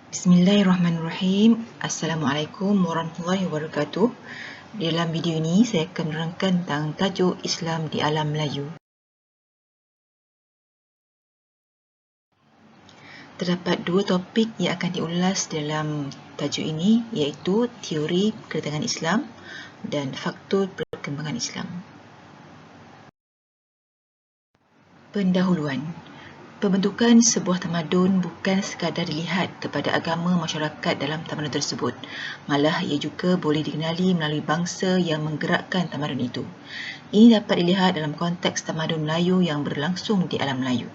Bismillahirrahmanirrahim. Assalamualaikum warahmatullahi wabarakatuh. Dalam video ini saya akan menerangkan tentang tajuk Islam di alam Melayu. Terdapat dua topik yang akan diulas dalam tajuk ini, iaitu teori kedatangan Islam dan faktor perkembangan Islam. Pendahuluan. Pembentukan sebuah tamadun bukan sekadar dilihat kepada agama masyarakat dalam tamadun tersebut, malah ia juga boleh dikenali melalui bangsa yang menggerakkan tamadun itu. Ini dapat dilihat dalam konteks tamadun Melayu yang berlangsung di alam Melayu.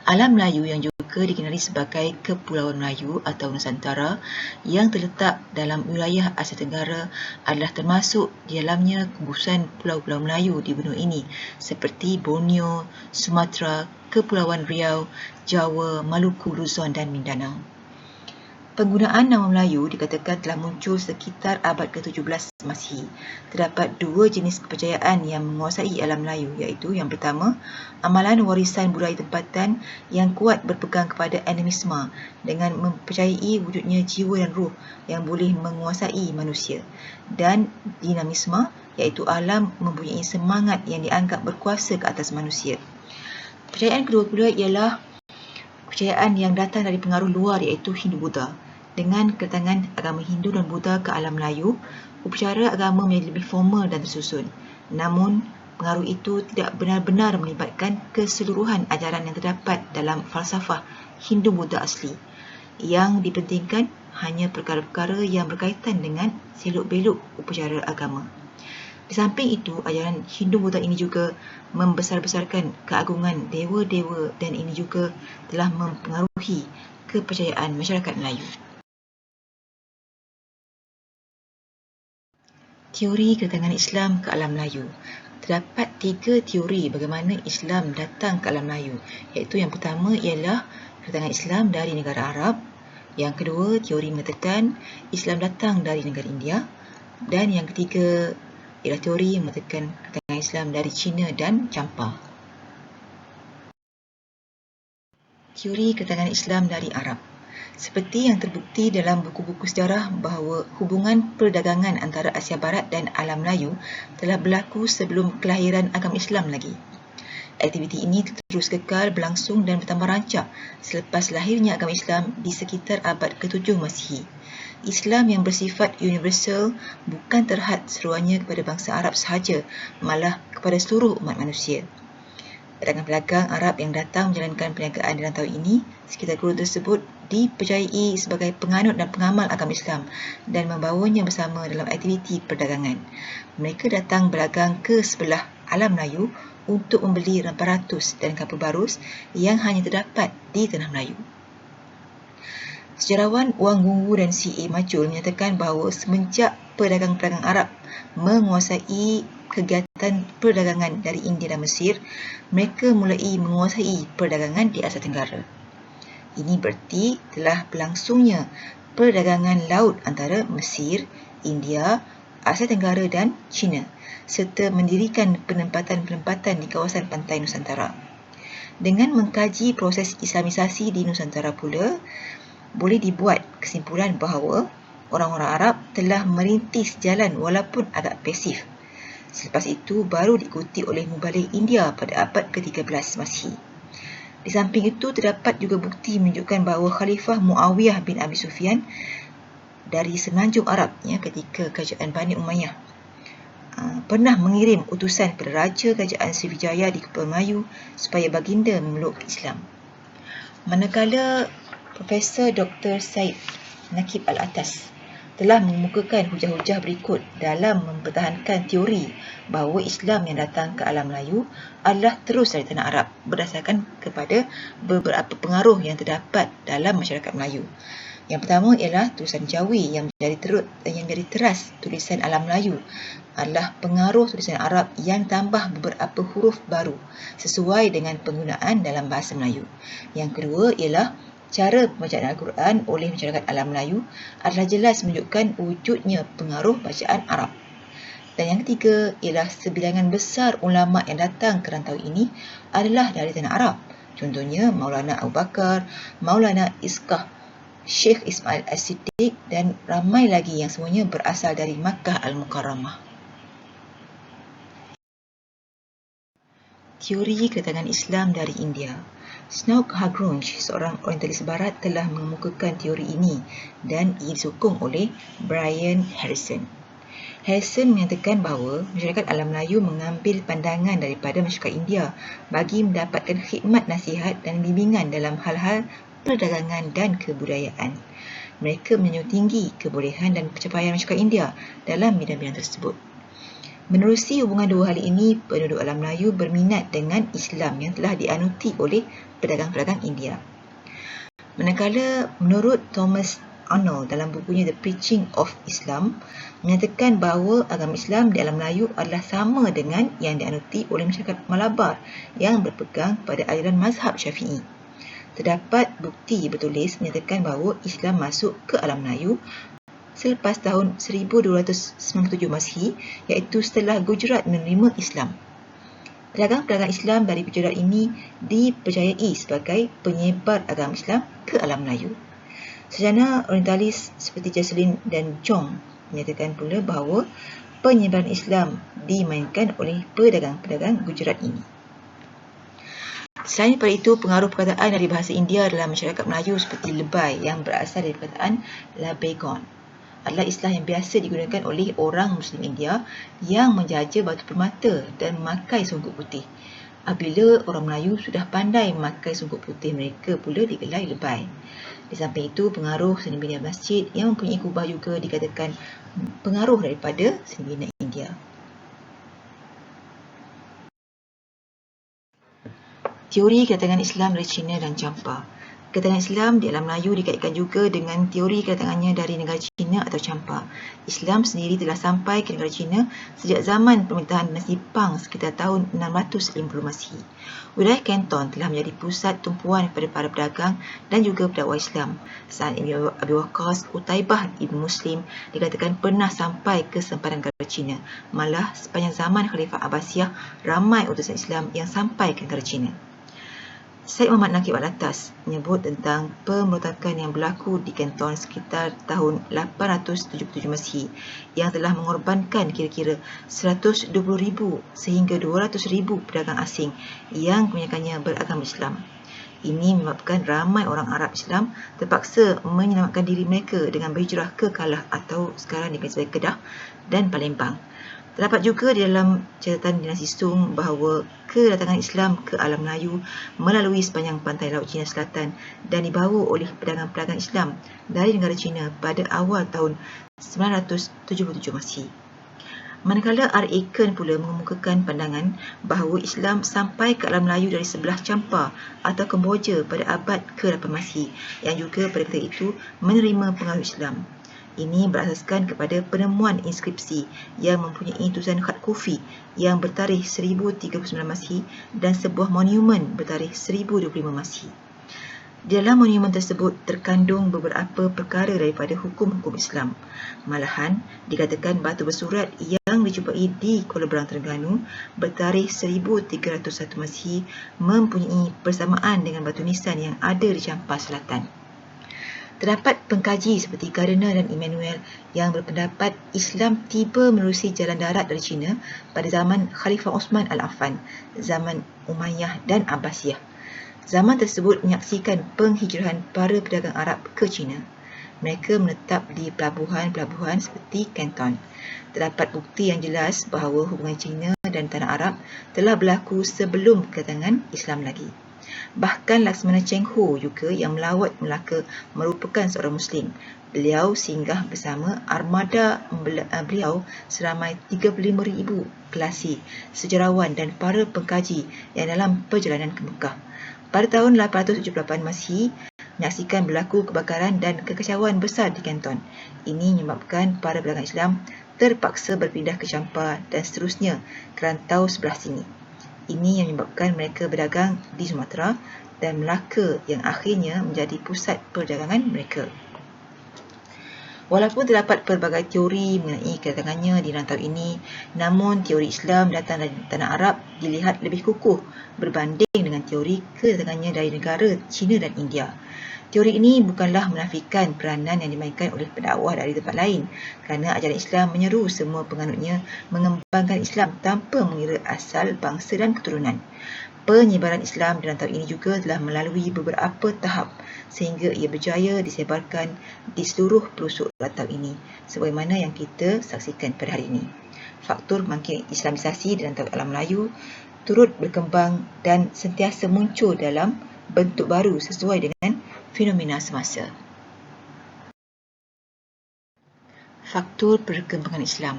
Alam Melayu yang juga dikenali sebagai Kepulauan Melayu atau Nusantara yang terletak dalam wilayah Asia Tenggara adalah termasuk di dalamnya gugusan pulau-pulau Melayu di benua ini seperti Borneo, Sumatera, Kepulauan Riau, Jawa, Maluku, Luzon dan Mindanao. Penggunaan nama Melayu dikatakan telah muncul sekitar abad ke-17 Masihi. Terdapat dua jenis kepercayaan yang menguasai alam Melayu, iaitu yang pertama, amalan warisan budaya tempatan yang kuat berpegang kepada animisme dengan mempercayai wujudnya jiwa dan ruh yang boleh menguasai manusia, dan dinamisme, iaitu alam mempunyai semangat yang dianggap berkuasa ke atas manusia. Kepercayaan kedua pula ialah kepercayaan yang datang dari pengaruh luar, iaitu Hindu-Buddha. Dengan kedatangan agama Hindu dan Buddha ke alam Melayu, upacara agama menjadi lebih formal dan tersusun. Namun, pengaruh itu tidak benar-benar melibatkan keseluruhan ajaran yang terdapat dalam falsafah Hindu-Buddha asli. Yang dipentingkan hanya perkara-perkara yang berkaitan dengan selok-belok upacara agama. Di samping itu, ajaran Hindu-Buddha ini juga membesar-besarkan keagungan dewa-dewa dan ini juga telah mempengaruhi kepercayaan masyarakat Melayu. Teori kedatangan Islam ke alam Melayu. Terdapat tiga teori bagaimana Islam datang ke alam Melayu, iaitu yang pertama ialah kedatangan Islam dari negara Arab, yang kedua teori mengatakan Islam datang dari negara India, dan yang ketiga ialah teori yang mengatakan kedatangan Islam dari China dan Champa. Teori kedatangan Islam dari Arab. Seperti yang terbukti dalam buku-buku sejarah bahawa hubungan perdagangan antara Asia Barat dan alam Melayu telah berlaku sebelum kelahiran agama Islam lagi. Aktiviti ini terus kekal berlangsung dan bertambah rancak selepas lahirnya agama Islam di sekitar abad ke-7 Masihi. Islam yang bersifat universal bukan terhad seruannya kepada bangsa Arab sahaja, malah kepada seluruh umat manusia. Pedagang-pedagang Arab yang datang menjalankan perniagaan di rantau ini, sekitar guru tersebut dipercayai sebagai penganut dan pengamal agama Islam dan membawanya bersama dalam aktiviti perdagangan. Mereka datang berdagang ke sebelah alam Melayu untuk membeli rempah ratus dan kapur barus yang hanya terdapat di tanah Melayu. Sejarawan Wang Gungwu dan C.A. Majul menyatakan bahawa semenjak pedagang-pedagang Arab menguasai kegiatan perdagangan dari India dan Mesir, mereka mulai menguasai perdagangan di Asia Tenggara. Ini berarti telah berlangsungnya perdagangan laut antara Mesir, India, Asia Tenggara dan China, serta mendirikan penempatan-penempatan di kawasan pantai Nusantara. Dengan mengkaji proses Islamisasi di Nusantara pula, boleh dibuat kesimpulan bahawa orang-orang Arab telah merintis jalan walaupun agak pasif. Selepas itu baru diikuti oleh Mubalik India pada abad ke-13 Masihi. Di samping itu terdapat juga bukti menunjukkan bahawa Khalifah Muawiyah bin Abi Sufyan dari semenanjung Arab ketika kerajaan Bani Umayyah pernah mengirim utusan kepada Raja Kerajaan Sriwijaya di Kepulauan Melayu supaya baginda memeluk Islam. Manakala Profesor Dr. Said Nakib Al-Atas telah mengemukakan hujah-hujah berikut dalam mempertahankan teori bahawa Islam yang datang ke alam Melayu adalah terus dari tanah Arab berdasarkan kepada beberapa pengaruh yang terdapat dalam masyarakat Melayu. Yang pertama ialah tulisan Jawi yang menjadi teras tulisan alam Melayu adalah pengaruh tulisan Arab yang tambah beberapa huruf baru sesuai dengan penggunaan dalam bahasa Melayu. Yang kedua ialah cara pembacaan Al-Quran oleh masyarakat alam Melayu adalah jelas menunjukkan wujudnya pengaruh bacaan Arab. Dan yang ketiga ialah sebilangan besar ulama yang datang ke rantau ini adalah dari tanah Arab. Contohnya Maulana Abu Bakar, Maulana Iskah Syekh Ismail As-Siddiq dan ramai lagi yang semuanya berasal dari Makkah Al-Mukarramah. Teori kedatangan Islam dari India. Snouk Hagrunge, seorang orientalis barat, telah mengemukakan teori ini dan ia disokong oleh Brian Harrison. Harrison menyatakan bahawa masyarakat alam Melayu mengambil pandangan daripada masyarakat India bagi mendapatkan khidmat nasihat dan bimbingan dalam hal-hal perdagangan dan kebudayaan. Mereka menjunjung tinggi kebolehan dan pencapaian masyarakat India dalam bidang-bidang tersebut. Menerusi hubungan dua hal ini, penduduk alam Melayu berminat dengan Islam yang telah dianuti oleh pedagang-pedagang India. Manakala menurut Thomas Arnold dalam bukunya The Preaching of Islam, menyatakan bahawa agama Islam di alam Melayu adalah sama dengan yang dianuti oleh masyarakat Malabar yang berpegang pada aliran mazhab Syafi'i. Terdapat bukti bertulis menyatakan bahawa Islam masuk ke alam Melayu selepas tahun 1297 Masihi, iaitu setelah Gujarat menerima Islam. Pedagang-pedagang Islam dari Gujarat ini dipercayai sebagai penyebar agama Islam ke alam Melayu. Sarjana orientalis seperti Jocelyn dan Chong menyatakan pula bahawa penyebaran Islam dimainkan oleh pedagang-pedagang Gujarat ini. Selain daripada itu, pengaruh perkataan dari bahasa India dalam masyarakat Melayu seperti lebay yang berasal dari perkataan labegon adalah istilah yang biasa digunakan oleh orang Muslim India yang menjaja batu permata dan memakai songkok putih. Apabila orang Melayu sudah pandai memakai songkok putih, mereka pula digelai lebay. Di samping itu, pengaruh seni bina masjid yang mempunyai kubah juga dikatakan pengaruh daripada seni bina India. Teori kedatangan Islam dari China dan Champa. Kedatangan Islam di alam Melayu dikaitkan juga dengan teori kedatangannya dari negara China atau Champa. Islam sendiri telah sampai ke negara China sejak zaman pemerintahan dinasti Pang sekitar tahun 650 Masihi. Wilayah Canton telah menjadi pusat tumpuan kepada para pedagang dan juga pendakwah Islam. Saat Ibn Abi Waqqas, Utaibah Ibn Muslim dikatakan pernah sampai ke sempadan negara China. Malah sepanjang zaman Khalifah Abbasiyah, ramai utusan Islam yang sampai ke negara China. Syed Muhammad Naqib Al-Atas menyebut tentang pemberontakan yang berlaku di Canton sekitar tahun 877 Masihi yang telah mengorbankan kira-kira 120,000 sehingga 200,000 pedagang asing yang kebanyakannya beragama Islam. Ini menyebabkan ramai orang Arab Islam terpaksa menyelamatkan diri mereka dengan berhijrah ke Kalah atau sekarang dikenal sebagai Kedah dan Palembang. Terdapat juga di dalam catatan dinasti Sung bahawa kedatangan Islam ke alam Melayu melalui sepanjang pantai laut China Selatan dan dibawa oleh pedagang-pedagang Islam dari negara China pada awal tahun 977 Masihi. Manakala R.A. Kern pula mengemukakan pandangan bahawa Islam sampai ke alam Melayu dari sebelah Champa atau Kemboja pada abad ke-8 Masihi yang juga pada ketika itu menerima pengaruh Islam. Ini berasaskan kepada penemuan inskripsi yang mempunyai tulisan khat kufi yang bertarikh 1039 Masihi dan sebuah monumen bertarikh 1025 Masihi. Dalam monumen tersebut terkandung beberapa perkara daripada hukum-hukum Islam. Malahan, dikatakan batu bersurat yang dijumpai di Kuala Berang, Terengganu bertarikh 1301 Masihi mempunyai persamaan dengan batu nisan yang ada di Champa Selatan. Terdapat pengkaji seperti Gardner dan Emmanuel yang berpendapat Islam tiba menerusi jalan darat dari China pada zaman Khalifah Osman Al-Affan, zaman Umayyah dan Abbasiyah. Zaman tersebut menyaksikan penghijrahan para pedagang Arab ke China. Mereka menetap di pelabuhan-pelabuhan seperti Canton. Terdapat bukti yang jelas bahawa hubungan China dan tanah Arab telah berlaku sebelum kedatangan Islam lagi. Bahkan Laksmana Cheng Ho juga yang melawat Melaka merupakan seorang Muslim. Beliau singgah bersama armada beliau seramai 35,000 kelasi, sejarawan dan para pengkaji yang dalam perjalanan ke Mekah. Pada tahun 878 Masihi, menyaksikan berlaku kebakaran dan kekacauan besar di Canton. Ini menyebabkan para pedagang Islam terpaksa berpindah ke Champa dan seterusnya ke rantau sebelah sini. Ini yang menyebabkan mereka berdagang di Sumatera dan Melaka yang akhirnya menjadi pusat perdagangan mereka. Walaupun terdapat pelbagai teori mengenai kedatangannya di rantau ini, namun teori Islam datang dari tanah Arab dilihat lebih kukuh berbanding dengan teori kedatangannya dari negara China dan India. Teori ini bukanlah menafikan peranan yang dimainkan oleh pendakwah dari tempat lain, kerana ajaran Islam menyeru semua penganutnya mengembangkan Islam tanpa mengira asal, bangsa dan keturunan. Penyebaran Islam di rantau ini juga telah melalui beberapa tahap sehingga ia berjaya disebarkan di seluruh pelosok rantau ini, sebagaimana yang kita saksikan pada hari ini. Faktor makin Islamisasi di rantau alam Melayu turut berkembang dan sentiasa muncul dalam bentuk baru sesuai dengan fenomena semasa. Faktor perkembangan Islam.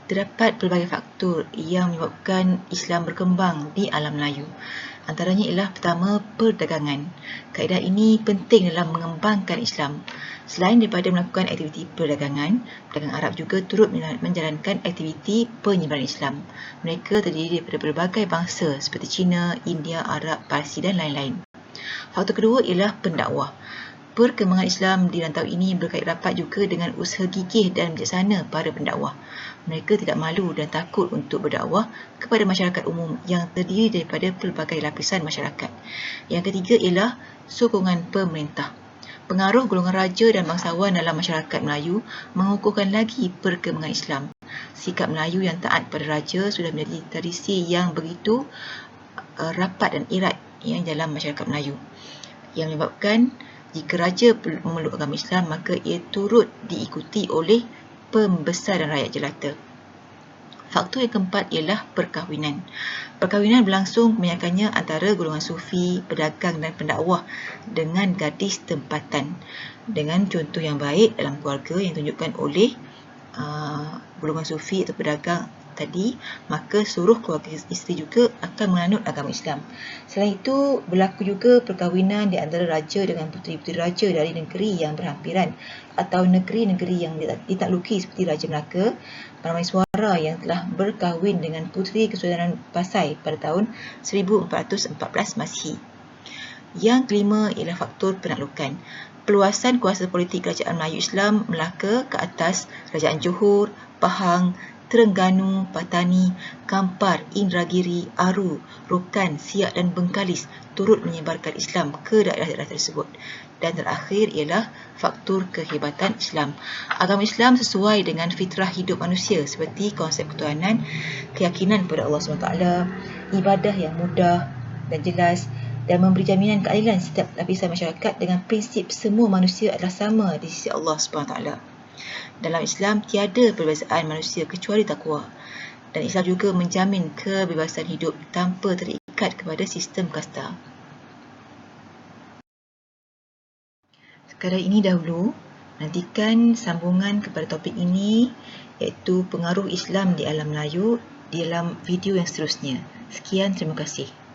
Terdapat pelbagai faktor yang menyebabkan Islam berkembang di alam Melayu. Antaranya ialah pertama, perdagangan. Kaedah ini penting dalam mengembangkan Islam. Selain daripada melakukan aktiviti perdagangan, pedagang Arab juga turut menjalankan aktiviti penyebaran Islam. Mereka terdiri daripada berbagai bangsa seperti Cina, India, Arab, Parsi dan lain-lain. Faktor kedua ialah pendakwah. Perkembangan Islam di rantau ini berkait rapat juga dengan usaha gigih dan bijaksana para pendakwah. Mereka tidak malu dan takut untuk berdakwah kepada masyarakat umum yang terdiri daripada pelbagai lapisan masyarakat. Yang ketiga ialah sokongan pemerintah. Pengaruh golongan raja dan bangsawan dalam masyarakat Melayu mengukuhkan lagi perkembangan Islam. Sikap Melayu yang taat pada raja sudah menjadi tradisi yang begitu rapat dan erat dalam masyarakat Melayu, yang menyebabkan jika raja memeluk agama Islam, maka ia turut diikuti oleh pembesar dan rakyat jelata. Faktor yang keempat ialah perkahwinan. Perkahwinan berlangsung kebanyakannya antara golongan sufi, pedagang dan pendakwah dengan gadis tempatan. Dengan contoh yang baik dalam keluarga yang ditunjukkan oleh golongan sufi atau pedagang tadi, maka seluruh keluarga isteri juga akan menganut agama Islam. Selain itu, berlaku juga perkahwinan di antara raja dengan puteri-puteri raja dari negeri yang berhampiran atau negeri-negeri yang ditakluki seperti Raja Melaka, Parameswara yang telah berkahwin dengan Puteri Kesultanan Pasai pada tahun 1414 Masihi. Yang kelima ialah faktor penaklukan. Peluasan kuasa politik kerajaan Melayu Islam Melaka ke atas kerajaan Johor, Pahang, Terengganu, Patani, Kampar, Indragiri, Aru, Rokan, Siak dan Bengkalis turut menyebarkan Islam ke daerah-daerah tersebut. Dan terakhir ialah faktor kehebatan Islam. Agama Islam sesuai dengan fitrah hidup manusia seperti konsep ketuhanan, keyakinan kepada Allah SWT, ibadah yang mudah dan jelas, dan memberi jaminan keadilan setiap lapisan masyarakat dengan prinsip semua manusia adalah sama di sisi Allah SWT. Dalam Islam, tiada perbezaan manusia kecuali takwa. Dan Islam juga menjamin kebebasan hidup tanpa terikat kepada sistem kasta. Sekadar ini dahulu, nantikan sambungan kepada topik ini, iaitu pengaruh Islam di alam Melayu, di dalam video yang seterusnya. Sekian, terima kasih.